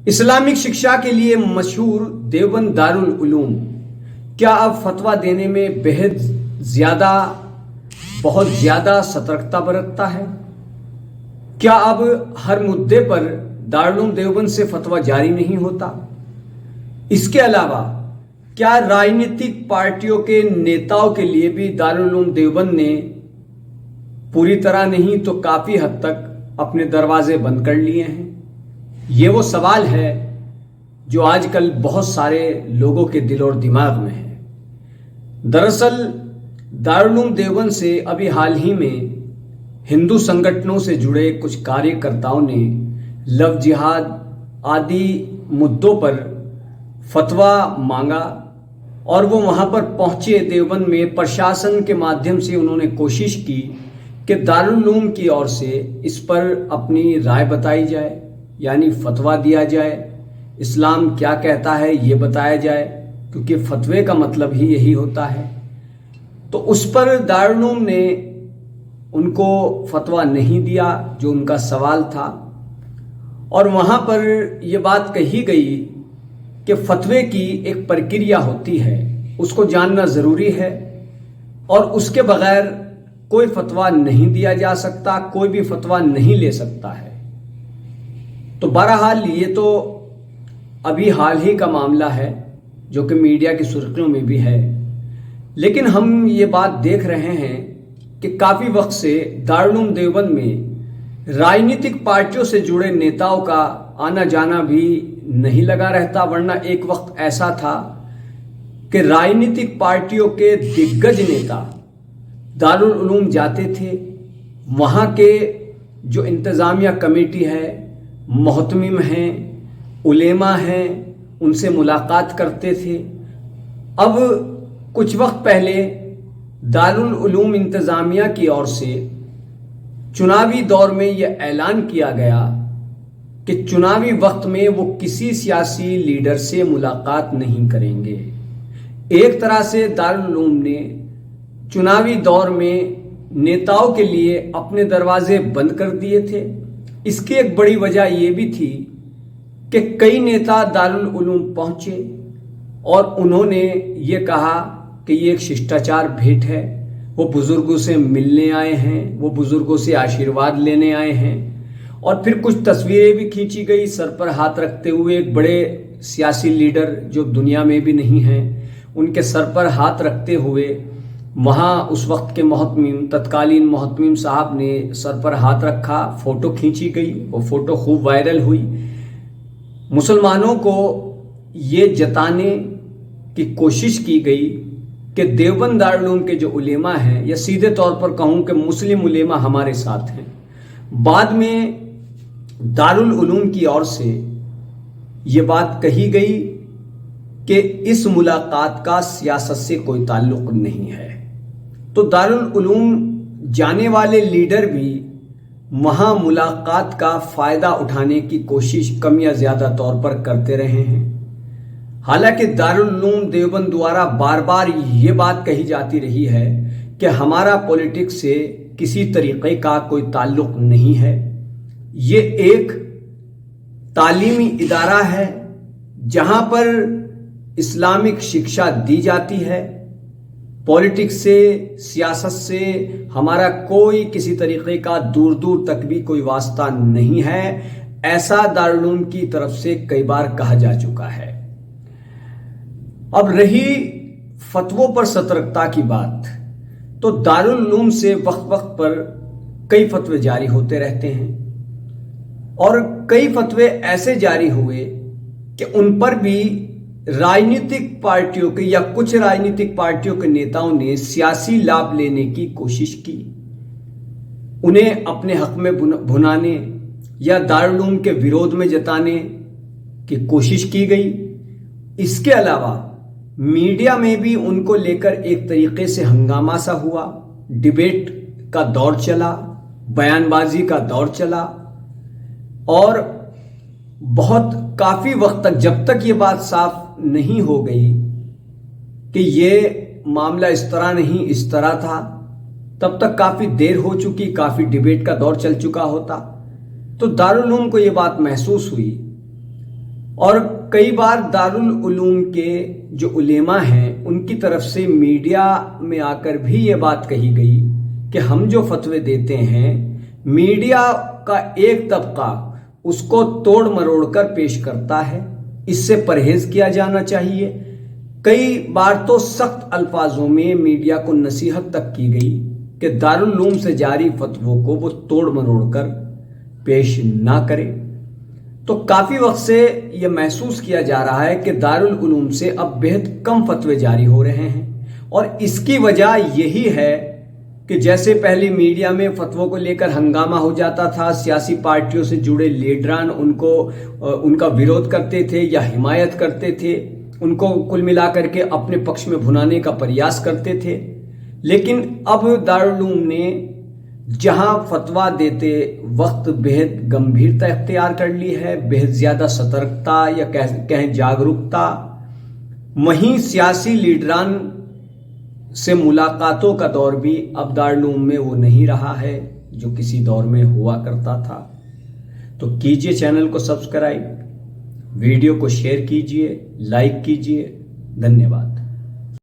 Islamic शिक्षा के लिए मशहूर देवबंद दारुल उलूम क्या अब फतवा देने में बहुत ज़्यादा सतर्कता बरतता है? क्या अब हर मुद्दे पर दारुल उलूम देवबंद से फतवा जारी नहीं होता? इसके अलावा क्या राजनीतिक पार्टियों के नेताओं के लिए भी दारुल उलूम देवबंद ने पूरी तरह नहीं तो काफ़ी हद तक अपने दरवाजे बंद कर लिए हैं? ये वो सवाल है जो आजकल बहुत सारे लोगों के दिल और दिमाग में है। दरअसल दारुल उलूम देवबंद से अभी हाल ही में हिंदू संगठनों से जुड़े कुछ कार्यकर्ताओं ने लव जिहाद आदि मुद्दों पर फतवा मांगा और वो वहाँ पर पहुँचे। देवबंद में प्रशासन के माध्यम से उन्होंने कोशिश की कि दारुल उलूम की ओर से इस पर अपनी राय बताई जाए, यानी फतवा दिया जाए, इस्लाम क्या कहता है ये बताया जाए, क्योंकि फतवे का मतलब ही यही होता है। तो उस पर दारुल उलूम ने उनको फतवा नहीं दिया जो उनका सवाल था, और वहाँ पर ये बात कही गई कि फतवे की एक प्रक्रिया होती है, उसको जानना ज़रूरी है और उसके बगैर कोई फतवा नहीं दिया जा सकता, कोई भी फतवा नहीं ले सकता है। तो बहरहाल ये तो अभी हाल ही का मामला है जो कि मीडिया की सुर्खियों में भी है, लेकिन हम ये बात देख रहे हैं कि काफ़ी वक्त से दारुल उलूम देवबंद में राजनीतिक पार्टियों से जुड़े नेताओं का आना जाना भी नहीं लगा रहता, वरना एक वक्त ऐसा था कि राजनीतिक पार्टियों के दिग्गज नेता दारुल उलूम जाते थे, वहाँ के जो इंतज़ामिया कमेटी है, मोहतमिम हैं, उलेमा हैं, उनसे मुलाकात करते थे। अब कुछ वक्त पहले दारुल उलूम इंतज़ामिया की ओर से चुनावी दौर में यह ऐलान किया गया कि चुनावी वक्त में वो किसी सियासी लीडर से मुलाकात नहीं करेंगे। एक तरह से दारुल उलूम ने चुनावी दौर में नेताओं के लिए अपने दरवाजे बंद कर दिए थे। इसकी एक बड़ी वजह यह भी थी कि कई नेता दारुल उलूम पहुंचे और उन्होंने ये कहा कि ये एक शिष्टाचार भेंट है, वो बुजुर्गों से मिलने आए हैं, वो बुजुर्गों से आशीर्वाद लेने आए हैं। और फिर कुछ तस्वीरें भी खींची गई सर पर हाथ रखते हुए। एक बड़े सियासी लीडर जो दुनिया में भी नहीं हैं, उनके सर पर हाथ रखते हुए वहाँ उस वक्त के तत्कालीन मोहतमिम साहब ने सर पर हाथ रखा, फ़ोटो खींची गई, वो फ़ोटो खूब वायरल हुई। मुसलमानों को ये जताने की कोशिश की गई कि देवबंद दारुल उलूम के जो उलेमा हैं, या सीधे तौर पर कहूँ कि मुस्लिम उलेमा हमारे साथ हैं। बाद में दारुल उलूम की ओर से ये बात कही गई कि इस मुलाकात का सियासत से कोई ताल्लुक़ नहीं है। तो दारुल उलूम जाने वाले लीडर भी वहाँ मुलाकात का फ़ायदा उठाने की कोशिश कम या ज़्यादा तौर पर करते रहे हैं। हालांकि दारुल उलूम देवबंद द्वारा बार बार ये बात कही जाती रही है कि हमारा पॉलिटिक्स से किसी तरीक़े का कोई ताल्लुक़ नहीं है। ये एक तालीमी इदारा है जहाँ पर इस्लामिक शिक्षा दी जाती है। पॉलिटिक्स से, सियासत से हमारा कोई किसी तरीके का दूर दूर तक भी कोई वास्ता नहीं है, ऐसा दारुल उलूम की तरफ से कई बार कहा जा चुका है। अब रही फतवों पर सतर्कता की बात, तो दारुल उलूम से वक्त वक्त पर कई फतवे जारी होते रहते हैं और कई फतवे ऐसे जारी हुए कि उन पर भी राजनीतिक पार्टियों के या कुछ राजनीतिक पार्टियों के नेताओं ने सियासी लाभ लेने की कोशिश की, उन्हें अपने हक में भुनाने या दारुल उलूम के विरोध में जताने की कोशिश की गई। इसके अलावा मीडिया में भी उनको लेकर एक तरीके से हंगामा सा हुआ, डिबेट का दौर चला, बयानबाजी का दौर चला और बहुत काफ़ी वक्त तक, जब तक ये बात साफ नहीं हो गई कि ये मामला इस तरह नहीं इस तरह था, तब तक काफ़ी देर हो चुकी, काफ़ी डिबेट का दौर चल चुका होता। तो दारुल उलूम को ये बात महसूस हुई और कई बार दारुल उलूम के जो उलेमा हैं उनकी तरफ से मीडिया में आकर भी ये बात कही गई कि हम जो फतवे देते हैं मीडिया का एक तबका उसको तोड़ मरोड़ कर पेश करता है, इससे परहेज किया जाना चाहिए। कई बार तो सख्त अल्फाजों में मीडिया को नसीहत तक की गई कि दारुल उलूम से जारी फतवों को वो तोड़ मरोड़ कर पेश ना करे। तो काफ़ी वक्त से ये महसूस किया जा रहा है कि दारुल उलूम से अब बेहद कम फतवे जारी हो रहे हैं और इसकी वजह यही है कि जैसे पहले मीडिया में फतवों को लेकर हंगामा हो जाता था, सियासी पार्टियों से जुड़े लीडरान उनका विरोध करते थे या हिमायत करते थे, उनको कुल मिलाकर के अपने पक्ष में भुनाने का प्रयास करते थे। लेकिन अब दारुल उलूम ने जहां फतवा देते वक्त बेहद गंभीरता इख्तियार कर ली है, बेहद ज़्यादा सतर्कता या कहें जागरूकता, वहीं सियासी लीडरान से मुलाकातों का दौर भी अब दारुल उलूम में वो नहीं रहा है जो किसी दौर में हुआ करता था। तो कीजिए चैनल को सब्सक्राइब, वीडियो को शेयर कीजिए, लाइक कीजिए। धन्यवाद।